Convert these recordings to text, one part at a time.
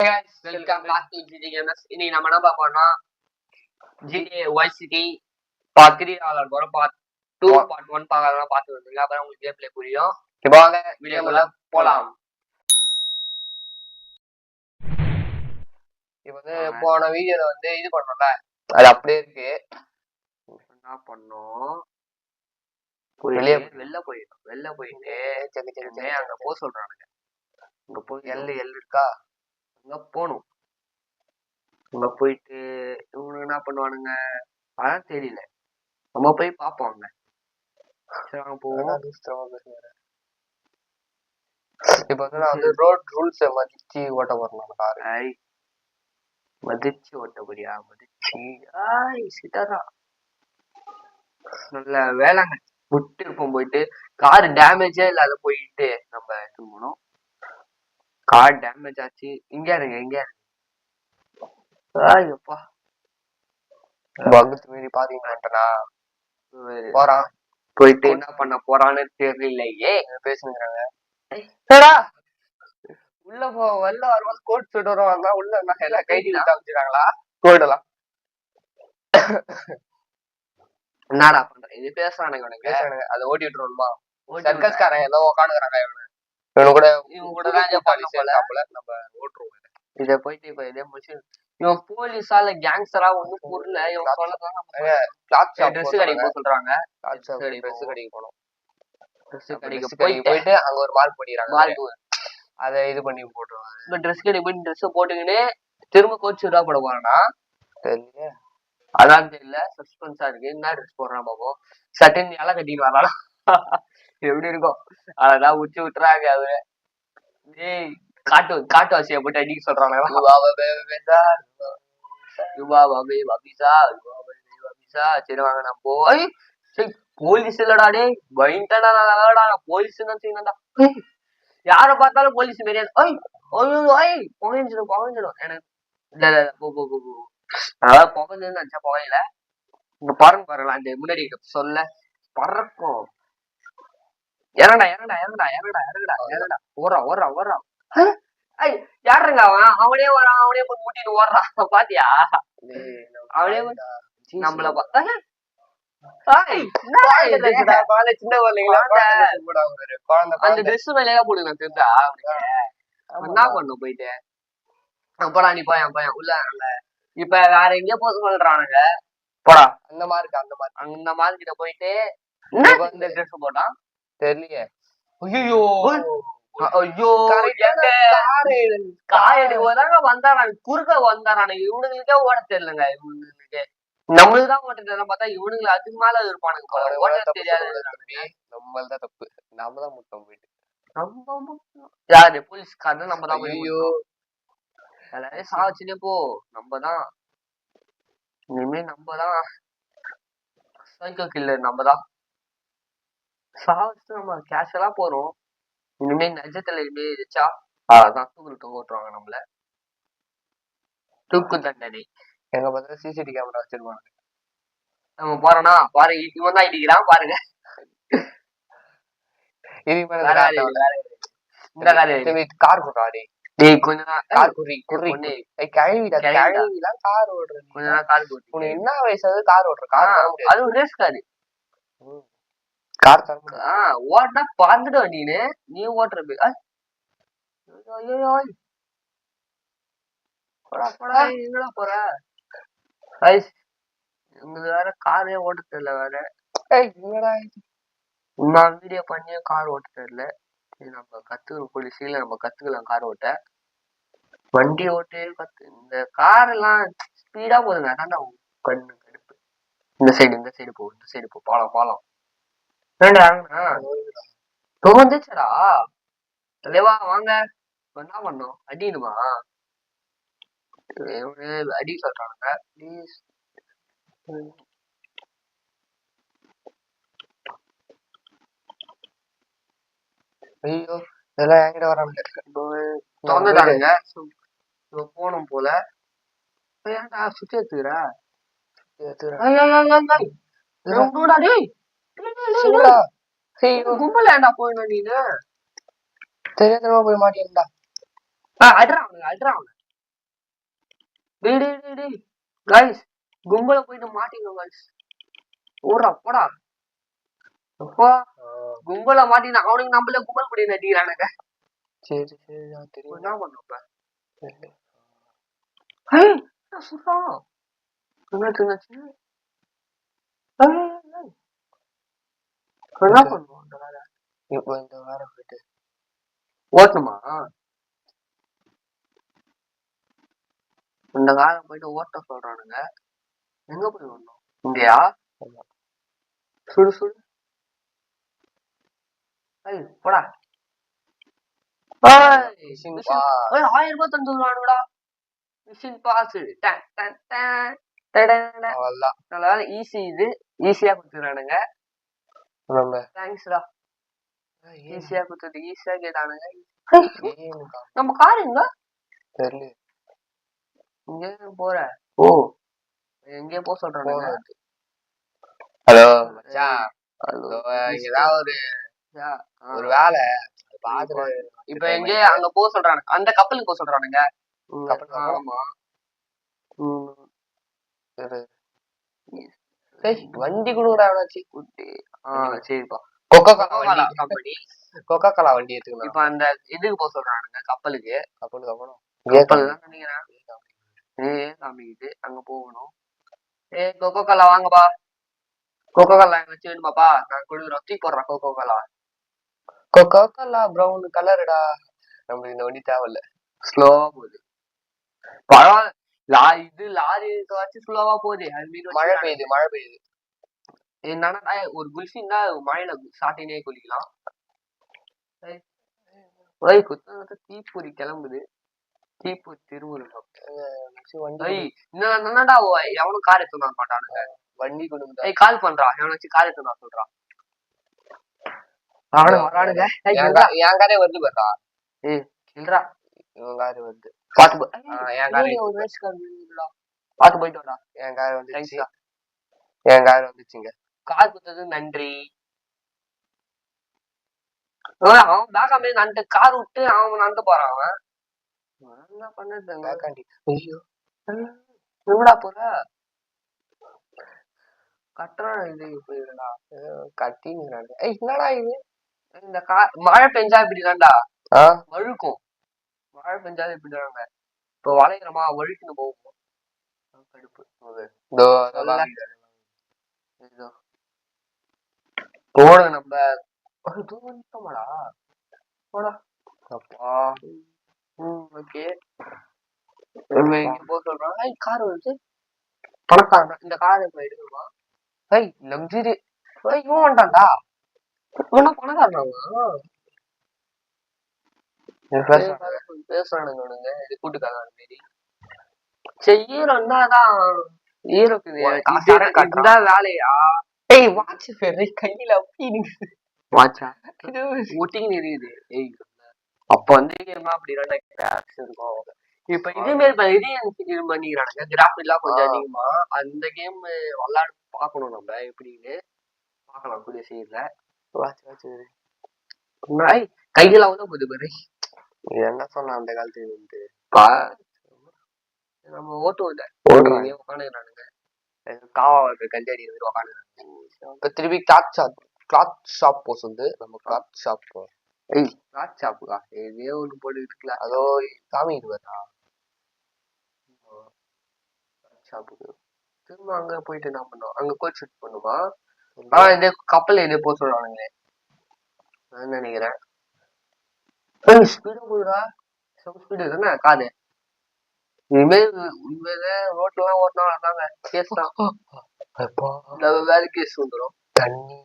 Welcome back to GT gamers. இன்னைக்கு நம்ம என்ன பார்ப்போம்னா GTA Vice City பார்ட் 3 ஆலர் போறோம். பார்ட் 2 பார்ட் 1 பார்க்கலாம். பார்த்து வந்துருங்க, அப்புறம் உங்களுக்கு கேம் ப்ளே புரியும். இப்போ வாங்க வீடியோக்குள்ள போலாம். இப்போ வந்து போன வீடியோல வந்து இது பண்ணோம்ல, அது அப்படியே இருக்கு. என்ன பண்ணோம், வெளில போயிட்டு அங்க போக சொல்றானுங்க. அங்க போய் எல் இருக்கா, அங்க போகணும். அங்க போயிட்டு இவங்க என்ன பண்ணுவானுங்க அதான் தெரியல. நம்ம போய் பார்ப்போம் அங்க. சரி வாங்க போவோம். இப்ப வந்து நான் வந்து ரோட் ரூல்ஸை மதிச்சு ஓட்ட வரணும். காரு மதிச்சு ஓட்ட போறியா? மதிச்சு சிட்டாரா நல்ல வேலைங்க. விட்டு இருப்போம் போயிட்டு கார் டேமேஜே இல்லாத போயிட்டு நம்ம போனோம். கார் டேமேஜ் ஆச்சு. இங்க இருங்க ஐயோப்பா வகுத்து மீறி பாத்தீங்கன்னா போறான். போயிட்டு என்ன பண்ண போறான்னு தெரியலையே. பேசுங்கிறாங்க. உள்ள போ வெளில வரும்போது கோட் சுட்டு வரும். உள்ள எல்லாம் கைதி விட்டு அமைச்சிருக்காங்களா? கோடெல்லாம் என்னடா பண்ற? இது பேசுறானுங்க அதை ஓட்டி விட்டுருவோமா? சர்க்கஸ்காரன் ஏதோ உட்காந்துக்கிறாங்க. இவங்க கூட நம்ம ஓட்டுருவோம். இத போயிட்டு இப்ப இதே முடிச்சு இவன் போலீஸால கேங்ஸ்டரா ஒண்ணும் புரியல. இவன் சொல்லதான் ட்ரெஸ் கடைக்கு போக சொல்றாங்க. ட்ரெஸ் கடைக்கு போனோம். ட்ரெஸ் கடைக்கு போயிட்டு அங்க ஒரு மார்க் பண்ணிடுறாங்க. அதை இது பண்ணி போட்டுருவாங்க. இப்ப ட்ரெஸ் கடைக்கு போயிட்டு ட்ரெஸ் போட்டுக்கின்னு திரும்ப கோச் விடா போட போறானா தெரியல. அதான் தெரியல. சஸ்பென்ஸா இருக்கு. என்ன ட்ரெஸ் போடுறான் பாப்போம். சட்டன் இலை கட்டிட்டு வரானா எப்படி இருக்கும்? அதான் உச்சி விட்டுறாங்க. அது காட்டு வாசியை போட்டு அடிக்க சொல்றாங்க. சரி வாங்க நான் போய் போலீஸ் இல்லடா டே பயன்டா. போலீஸ் யார பார்த்தாலும் போலீஸ் மாரியா புகைஞ்சிடும் எனக்கு. அதாவது புகைஞ்சு நினைச்சா புகையில. இங்க பாருங்களா அந்த முன்னாடி சொல்ல பறக்கும். இறங்கடா ஓடுறா. யாருங்க அவனே வரான். அவனே போய் முட்டிட்டு ஓடுறான். பாத்தியா? அவனே நம்மள அந்த ட்ரெஸ் மேல போடுங்க தெரிஞ்சா என்ன பண்ணும் போயிட்டு. அப்படா நீ பையன் உள்ள இப்ப வேற எங்கேயோ போக சொல்றானுங்க. போடா அந்த மாதிரி கிட்ட போயிட்டு இந்த ட்ரெஸ் போட்டான் தெரியலையே. ஐயோ காயடிதாங்க வந்தாரான குறுக்க வந்தாரான. இவனுங்களுக்கே ஓட தெரியலங்க. இவனுங்களுக்கு நம்மளுக்குதான் ஓட்ட தெரியல. பார்த்தா இவனுங்களை அதுக்கு மேல இருப்பானுங்க. ஓட்ட தெரியாது. நம்மள்தான் தப்பு. நாம தான் முட்டோம் போயிட்டு. நம்ம யாரு போலீஸ்காரன்? நம்ம தான். ஐயோ எல்லாரையும் சாவச்சுனே போ. நம்மதான் இனிமே நம்மதான் சைக்கோ கில்லர். நம்மதான் சாவச்சு நம்ம கேஷுவலா போறோம். இனிமே நிஜத்துல இனிமே இருச்சா அதான் தூக்கு ஓட்டுவாங்க. நம்மள தூக்கு தண்டனை. எங்க பார்த்தா சிசிடிவி கேமரா வச்சிருப்பாங்க. நம்ம போறோம்னா பாரு இவன் தான் இடிக்கிறான் பாருங்க. இந்த கார் போட்டாடி கொஞ்ச நாள் கார் ஓடுறது. கொஞ்ச நாள் கார் ஓட்டு. என்ன வயசாவது கார் ஓட்டுற? கார் அதுவும் ரேஸ் காரு. கார் ஓட்டா பார்த்துட்டு வண்டின்னு நீ ஓட்டுற. எங்கடா போற? வேற காரே ஓட்ட தெரியல. வேற நான் வீடியோ பண்ணி கார் ஓட்ட தெரியல. நம்ம கத்துக்கணும். போலீஸ்ல நம்ம கத்துக்கலாம் கார் ஓட்ட. வண்டி ஓட்டு இந்த கார் எல்லாம் ஸ்பீடா போதுங்க. அதான்டா கண்ணு கடுப்பு. இந்த சைடு போ. பாலம் வந்துச்சடா. தலைவா வாங்க. என்ன பண்ணோம்? அடிக்கணுமா? அடி சொல்றானுங்க. ஐயோ இதெல்லாம் என்கிட்ட வராங்க. போனும் போல. ஏன்டா சுத்தி எடுத்துக்கிற? கும்பல ஏன்டா போயிடணும்? நீனு தெரியாதமா போய் மாட்டீங்கடா. அட்றான் டேய் கைஸ் கும்பல போயிட்டு மாட்டிங்க கைஸ். ஓடுறா போடா. அப்பா கும்பல மாட்டினா அவனுக்கு நம்மள கும்பல் படி நடிக்கிறானுங்க. சரி தெரியும். என்ன பண்ணப்ப சுத்தா என்னாச்சு என்ன பண்ணுவோம் இந்த வேலை. இப்போ இந்த வாரம் போயிட்டு ஓட்டணுமா? இந்த காலம் போயிட்டு ஓட்ட சொல்றானுங்க. எங்க போய் ஓடணும்? இங்கயா? சுடு சுடு போடா. 1000 ரூபாய் தந்துடுவானுடா. Machine pass easy. இது ஈஸியா கொடுத்துறானுங்க. தேங்க்ஸ்டா. ஈஸியா கொடுத்தது ஈஸியா கேட்டானுங்க. நம்ம கார் எங்க தெரியல. இங்க போற ஓ எங்கேயோ போக சொல்றானுங்க. ஹலோ மச்சான். இங்கதான் ஒரு வேலை பாத்து. இப்ப எங்க அங்க போக சொல்றானுங்க. அந்த கப்பலுக்கு போக சொல்றானுங்க. ஆமா வண்டி கூட சரிப்பா. Coca Cola company Coca Cola வண்டி எடுத்துக்கணும். இப்ப அந்த இதுக்கு போக சொல்றானுங்க கப்பலுக்கு. கப்பல் தான் நினைக்கிறேன். காமிக்குது அங்க போகணும். கொக்கோ கோலா வாங்கப்பா. கொக்கோ கோலா எங்க வச்சு வேணுமாப்பா? நான் கொடுக்குறோம். தூக்கி போடுறேன் coca cola. Coca cola brown கலருடா. நம்மளுக்கு இந்த வண்டி தேவையில்ல. ஸ்லோவா போகுது. பரவாயில்ல. இது லாரி வச்சு ஸ்லோவா போகுது. மழை பெய்யுது. என்னன்னா ஒரு குல்ஃபின் தான் மழையில சாட்டினே குளிக்கலாம். தீப்பொறி கிளம்புது. தீப்பொறி திருமுருகம். என்னடா எவனும் கார் எடுத்து வர மாட்டானுங்க. வண்டி கொடுங்க. கால் பண்றான். எவனை வச்சு கார் எடுத்து வர சொல்றான். அவனும் வரானுங்க. என் காரே வருது பாத்தா. இல்லடா இவன் காரு வருது. பாத்து போயிட்டு வாடா. என் கார் வந்துச்சுங்க. கார் கொடுத்தது நன்றி. அவன் பேக்காமே நண்டு கார் விட்டு அவன் நண்டு போறான். அவன் என்ன பண்ணது? ஐயோ எங்கடா போற? கட்டுறான். இது போயிடா கட்டிங்கிறாங்க. என்னடா இது? இந்த மழை பெஞ்சா இப்படி தான்டா வழுக்கும். மழை பெஞ்சாலும் இப்படிதாங்க. இப்போ வளைக்கிறோமா வழுக்குன்னு போகும். கடுப்பு. போட நம்ம தூரமாடா போடா. அப்பா ஓகே. போக சொல்றாங்க. கார் வருது. பணக்காரன் இந்த கார் இப்ப எடுக்கணுமா? லக்ஸரி. இவன் வந்துட்டான்டா. இவனா பணக்காரனா? பேசுறானுங்க இது கூட்டுக்காரங்க மாரி. சரி ஹீரோ என்னதான் ஹீரோக்கு வேலையா? வாட்ச் கையில வாட்சா ஒட்டிங்க இருக்குது. அப்ப வந்து அப்படி இருக்கும். இப்ப இதே மாதிரி பண்ணிக்கிறானுங்க. கிராஃபிக் எல்லாம் கொஞ்சம் அதிகமா. அந்த கேம் விளையாடு பாக்கணும் நம்ம எப்படின்னு பாக்கலாம் கூடிய சீர்ல. கையில போகுது பாரு. என்ன சொன்ன அந்த காலத்துல வந்து நம்ம ஓட்டுவோம் உட்காந்துக்கிறானுங்க. காவா கஞ்சாடி உட்காந்துக்கிறாங்க. இப்ப திருப்பி கிளாத் ஷாப் போக சொல்லுது. நம்ம கிளாத் ஷாப் கிளாத் ஷாப்புக்கா எதையோ ஒண்ணு போட்டு இருக்கலாம். அதோ சாமி இதுவா ஷாப்புக்கு திரும்ப அங்க போயிட்டு என்ன பண்ணுவோம்? அங்க கோட் ஷூட் பண்ணுமா? இந்த கப்பல் எதோ போக சொல்றானுங்களே நான் நினைக்கிறேன். ஸ்பீடு போடுறா. ஸ்பீடு தானே காது. இனிமேல் உண்மையிலே ரோட்ல எல்லாம் ஓட்டினாங்க கேஸ் தான். வேற கேஸ் வந்துடும். தண்ணி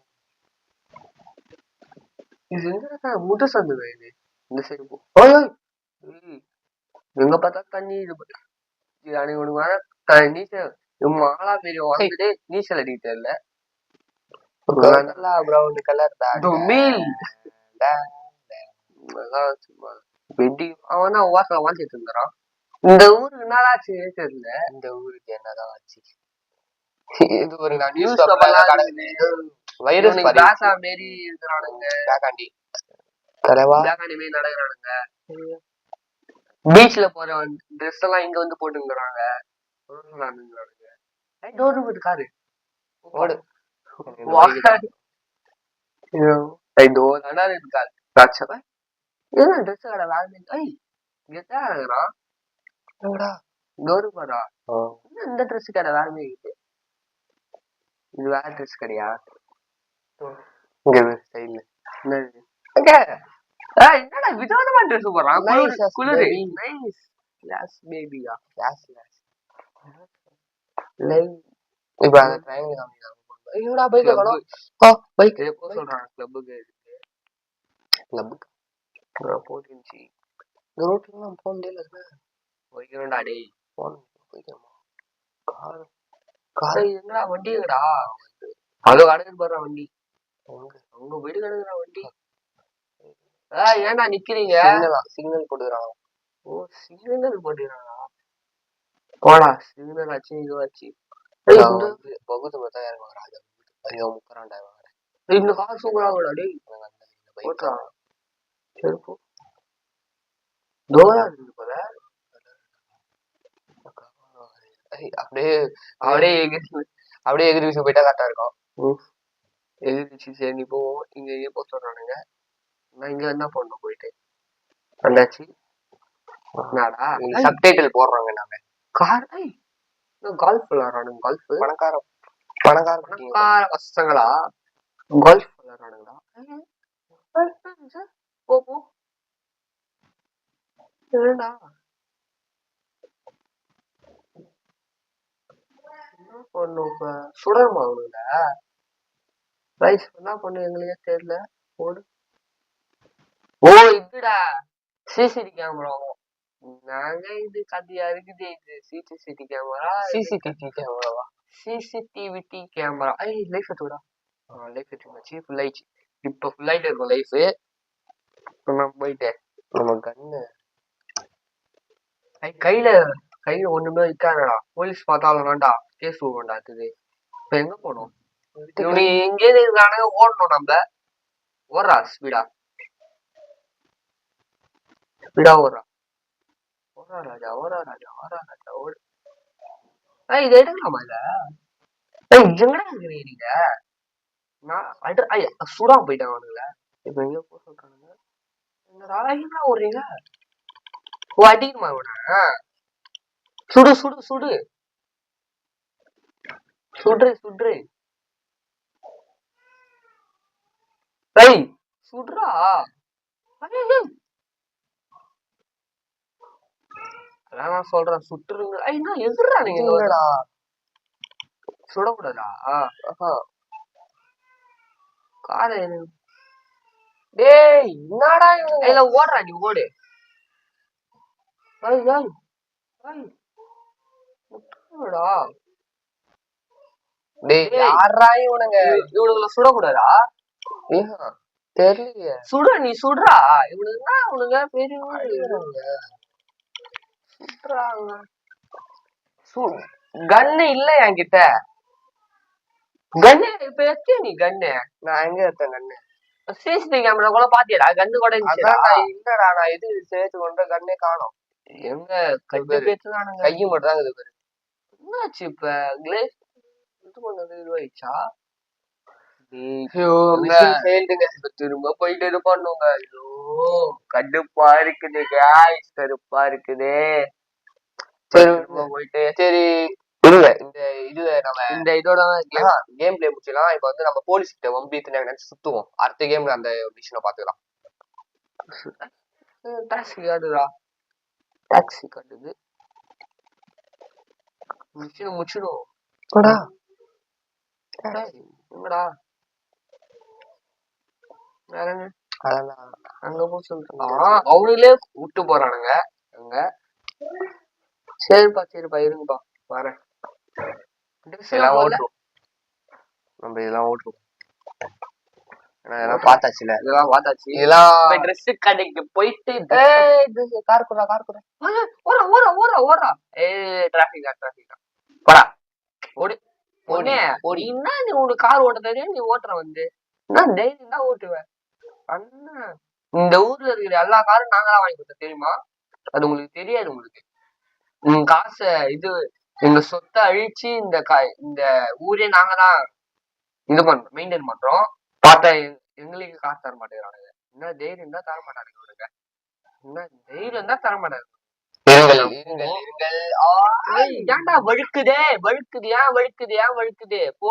இது முட்டு சந்து இது. இந்த சைடு போ. எங்க பார்த்தா தண்ணி. இது அன்னைக்கு நீச்சல் மாலா பெரிய வாங்கிட்டு நீச்சல் அடிக்க தெரியல. பிரவுன் கலர் அவன் வாசல வாங்கிட்டு இருந்தான். இந்த ஊருக்கு என்னதாச்சு தெரியல. இந்த ஊருக்கு என்னதான் ஆச்சு? இது ஒரு வைரஸ் மாரி இருக்கிறானுங்க. நடக்கிறானுங்க. பீச்ல போற ட்ரெஸ் எல்லாம் இங்க வந்து போட்டுங்கிறாங்க. காரு ஓடு ட்ரெஸ் கடை வேற இந்த ட்ரெஸ் கடை வேற இது வேற ட்ரெஸ் கடையா? என்னடா விதவிதமா ட்ரெஸ் போடுறான். குளிரு பேபியா இப்ப அந்த ட்ரைனிங் காமிக்கிறாங்க. பைக் பைக் சொல்றாங்க கிளப்புக்கு கிளப்புக்கு போட்டுச்சு. இந்த ரோட்லாம் போக முடியல. போய்க்கிறோம்டா டேய் போய்க்கிறோமா கார் கார் என்னடா வண்டி எங்கடா? அதோ கடந்து போடுற வண்டி அங்க போயிட்டு கிடக்குற வண்டி. ஏன்டா நிக்கிறீங்க? சிக்னல் போட்டுக்கிறாங்க. ஓ சிக்னல் போட்டுக்கிறாங்களா? போடா சிக்னல் ஆச்சு இதுவாச்சு. பகுத்து பார்த்தா இறங்குவாங்க ராஜா. ஐயோ முக்கறாண்டா இந்த கார் சூப்பராகடா டேய். ஓட்டுறான் செருப்பு தோரா இருக்கு போல. அப்படியே அப்படியே அப்படியே எதிர் வீச போயிட்டா கரெக்டா இருக்கும். எதிர்த்து சரி நீ போவோம். இங்க எங்கேயே போக சொல்றானுங்க. நான் இங்க என்ன பண்ணணும் போயிட்டு வந்தாச்சு. என்னடா சப்டைட்டில் போடுறாங்க. நாங்க கார் கால்ஃப் விளையாடுறானுங்க. கால்ஃப் பணக்கார பணக்கார பணக்கார பசங்களா கால்ஃப் விளையாடுறானுங்களா? போ போ என்னடா என்ன பண்ணும் இப்ப? சுடணுமா அவனுங்க? ரைஸ் என்ன பண்ணு எங்களுக்கே தெரியல. போடு. ஓ இதுடா சிசிடி கேமரா. நாங்க இது கதையா இருக்குது. இது சிசிடிவி கேமரா. சிசிடிவி கேமராவா? சிசிடிவிடி கேமரா. லைஃப் எடுத்துடா. லைஃப் எடுத்துச்சு. ஃபுல் ஆயிடுச்சு. இப்ப ஃபுல் ஆயிட்டு இருக்கும் லைஃப். நான் போயிட்டேன். நம்ம கண்ணு கையில கையில ஒண்ணுமே வைக்காதடா. போலீஸ் பார்த்தாலும் வேண்டா கேஸ் போகண்டா. இருக்குது இப்ப எங்க போனோம்? எங்கே இருக்கானுங்க? ஓடணும் நம்ம. ஓடுறா ஸ்பீடா ஸ்பீடா ஓடுறா. ஓடுறா ராஜா ஓடுறா ராஜா ஓடுறா ராஜா ஓடு. இதை எடுக்கலாமா? இல்ல எங்கடா இருக்கிறீங்க நீங்க? நான் சுடா போயிட்டேன் அவனுங்கள. இப்ப எங்க போக சொல்றானுங்க? என்னடா ஓடுறீங்க? ஓ அடிக்குமா இவன? சுடு சுடு சுடு சுடுறு சுடுறு. சுடுறா. அதான் நான் சொல்றேன் சுட்டுருங்க. என்ன எதிரா நீங்க? சுடக்கூடாதா? காரை டேய் என்னடா இல்ல ஓடுறா நீ ஓடு. இவனுங்களை சுடக்கூடாதா? தெரியல. சுடு நீ சுடுறா. இவனுங்க இவனுங்க பெரிய சுடுறாங்க. கன்னு இல்ல என்கிட்ட. கன்னு இப்ப எத்திய நீ கன்னு? நான் எங்க எடுத்தேன் கன்னு? சிசிடிவி கேமரா கூட பாத்தியடா. கன்னு கூட இல்லடா. நான் இது சேர்த்து கொண்ட கண்ணே காணும். எங்க கையை மட்டும் தான் இருக்குது. என்னாச்சு இப்ப கிளேஸ் இது பண்ணது இதுவாயிடுச்சா? திரும்ப போயிட்டு இது பண்ணுங்க. ஐயோ கடுப்பா இருக்குது. கடுப்பா இருக்குது. போயிட்டு சரி இருங்க. இந்த இது நம்ம இந்த இதோட கேம் பிளே முடிச்சலாம். இப்ப வந்து நம்ம போலீஸ் கிட்ட வம்பீத்து நினைச்சு சுத்துவோம். அடுத்த கேம்ல அந்த விஷயம் பாத்துக்கலாம். டாக்ஸி காட்டுதா? டாக்ஸி காட்டுது. முடிச்சிடும் முடிச்சிடும். எங்கடா அங்க போ சொல்லிட்டு அவனுங்களே விட்டு போறானுங்க. அங்க சரிப்பா சரிப்பா இருங்கப்பா வரேன். இதெல்லாம் ஓட்டுரும். நம்ம இதெல்லாம் ஓட்டுரும். இதெல்லாம் பார்த்தாச்சுல. இதெல்லாம் பார்த்தாச்சு. இதெல்லாம் ட்ரெஸ் கடைக்கு போயிட்டு கார் குறா கார் குறா ஓரா ஓரா ஓரா ஓரா. டிராபிக் டிராபிக் போடா ஓடி ஓடி ஓடி. என்ன நீ உனக்கு கார் ஓட்ட தெரியும்? நீ ஓட்டுற வந்து நான் தைரியம் தான் ஓட்டுவேன். அண்ணா இந்த ஊர்ல இருக்கிற எல்லா காரும் நாங்களாம் வாங்கி கொடுத்தோம் தெரியுமா? அது உங்களுக்கு தெரியாது. உங்களுக்கு காசை இது எங்க சொத்தை அழிச்சு இந்த ஊரே நாங்க தான் இது பண்றோம், மெயின்டைன் பண்றோம். பார்த்தா எங்களுக்கு காசு தர மாட்டேங்கிறானுங்க. என்ன தைரியம் தான் தர மாட்டானுங்க இவனுங்க. என்ன தைரியம் தான் தர மாட்டாங்க. ஏன்டா வழுக்குதே வழுக்குது, ஏன் வழுக்குது, ஏன் வழுக்குது? போ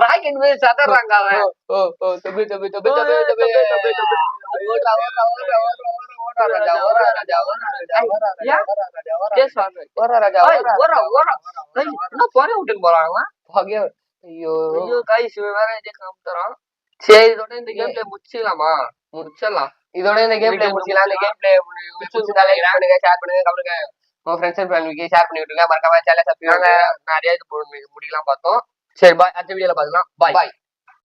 ராக்கெட் போய் சதறாங்க அவன். சரி, இதோட இந்த கேம் பிளே முடிச்சிடலாமா? முடிச்சிடலாம். இதோட இந்த கேம் பிளே முடிச்சிடலாம். இந்த கேம் பிளே முடிச்சிருந்தாலே ஷேர் பண்ணுங்க, கமெண்ட்ங்க. உங்க ஃப்ரெண்ட்ஸ் அண்ட் ஃபேமிலிக்கு ஷேர் பண்ணி விட்டுருங்க. மறக்காம சேனலை சப்ஸ்கிரைப் பண்ணுங்க. நிறைய இது முடிக்கலாம் பார்த்தோம். சரி, பாய். அடுத்த வீடியோல பார்க்கலாம். பாய்.